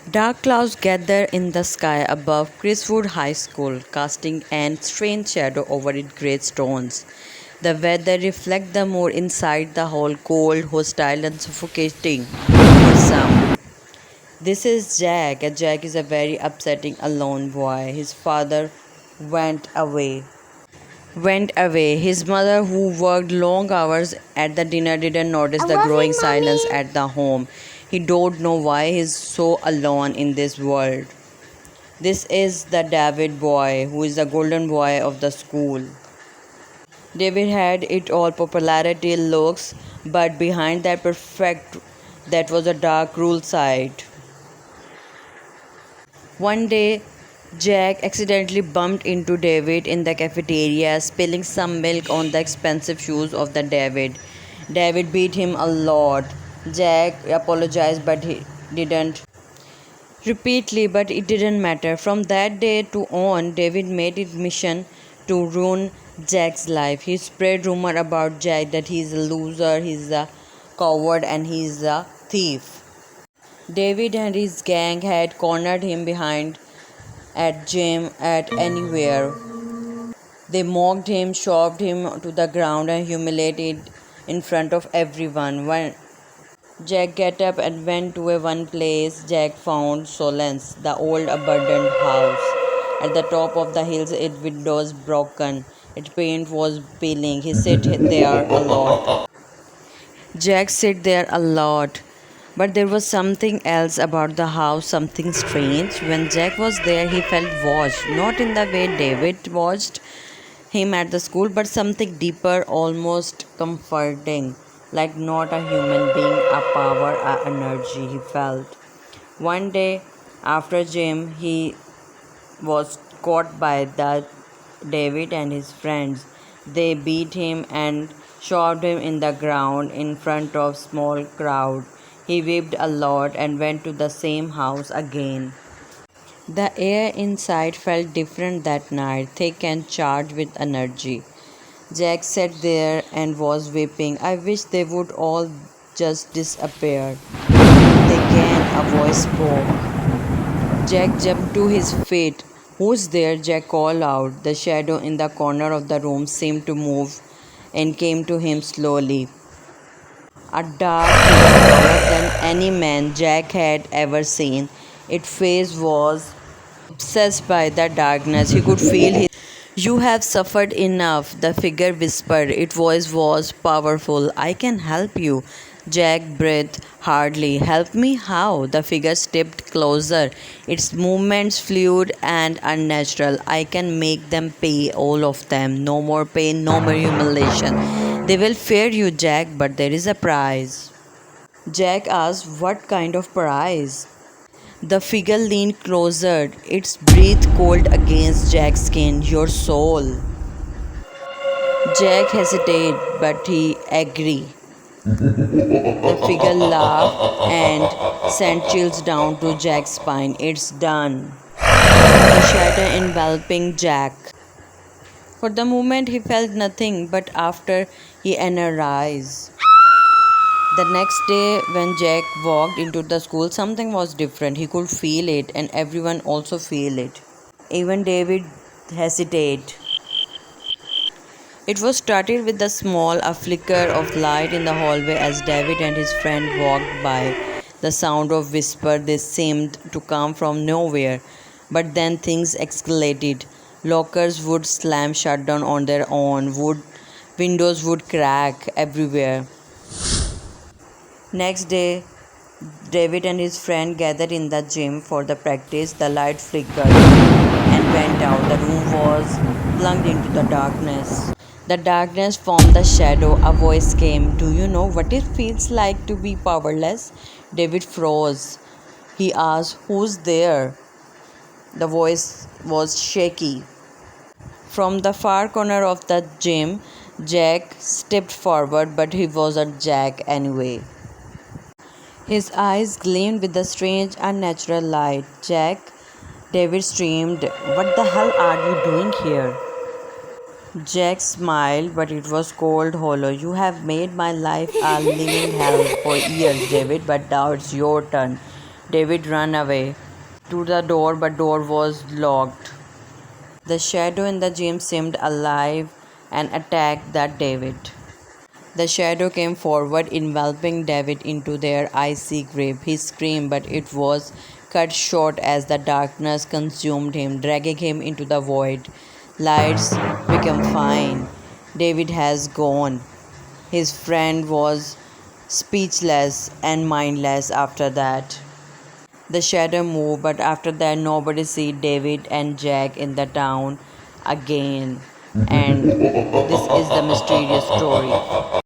Dark clouds gather in the sky above Criswood High School, casting an strange shadow over its great stones. The weather reflects the mood inside the hall, cold, hostile, and suffocating for some. This is Jack, and Jack is a very upsetting, alone boy. His father went away. His mother, who worked long hours at the dinner, didn't notice the growing silence at the home. He don't know why he's so alone in this world. This is the David boy, who is the golden boy of the school. David had it all popularity, looks, but behind that perfect, that was a dark, cruel side. One day, Jack accidentally bumped into David in the cafeteria, spilling some milk on the expensive shoes of the David. David beat him a lot. Jack apologized, but he didn't repeatedly, but it didn't matter. From that day to on, David made it mission to ruin Jack's life. He spread rumor about Jack that he's a loser, he's a coward, and he's a thief. David and his gang had cornered him behind at gym at anywhere. They mocked him, shoved him to the ground, and humiliated in front of everyone. When Jack got up and went to a one place, Jack found solace, the old abandoned house. At the top of the hills, its windows broken, its paint was peeling. He sat there a lot. Jack sat there a lot. But there was something else about the house, something strange. When Jack was there, he felt watched, not in the way David watched him at the school, but something deeper, almost comforting, like not a human being, a power, a energy he felt. One day after gym, he was caught by the David and his friends. They beat him and shoved him in the ground in front of small crowd. He wept a lot and went to the same house again. The air inside felt different that night, thick and charged with energy. Jack sat there and was weeping. I wish they would all just disappear. Again a voice spoke. Jack jumped to his feet. Who's there? Jack called out. The shadow in the corner of the room seemed to move and came to him slowly. A dark figure taller than any man Jack had ever seen. Its face was obsessed by the darkness. He could feel his. You have suffered enough, the figure whispered. Its voice was powerful. I can help you. Jack breathed hardly. Help me how? The figure stepped closer, its movements fluid and unnatural. I can make them pay, all of them. No more pain, no more humiliation. They will fear you, Jack, but there is a price. Jack asked, what kind of price? The figure leaned closer, its breath cold against Jack's skin. Your soul. Jack hesitated, but he agreed. The figure laughed and sent chills down to Jack's spine. It's done. The shadow enveloping Jack. For the moment he felt nothing, but after he energized. The next day, when Jack walked into the school, something was different. He could feel it, and everyone also feel it. Even David hesitated. It was started with a flicker of light in the hallway as David and his friend walked by. The sound of whisper they seemed to come from nowhere. But then things escalated. Lockers would slam shut down on their own. Windows would crack everywhere. Next day, David and his friend gathered in the gym for the practice. The light flickered and went out. The room was plunged into the darkness. The darkness formed the shadow. A voice came. Do you know what it feels like to be powerless? David froze. He asked, who's there? The voice was shaky. From the far corner of the gym, Jack stepped forward, but he wasn't Jack anyway. His eyes gleamed with a strange, unnatural light. Jack, David screamed, what the hell are you doing here? Jack smiled, but it was cold, hollow. You have made my life a living hell for years, David, but now it's your turn. David ran away to the door, but door was locked. The shadow in the gym seemed alive and attacked that David. The shadow came forward, enveloping David into their icy grip. He screamed, but it was cut short as the darkness consumed him, dragging him into the void. Lights became fine. David has gone. His friend was speechless and mindless after that. The shadow moved, but after that, nobody see David and Jack in the town again. And this is the mysterious story.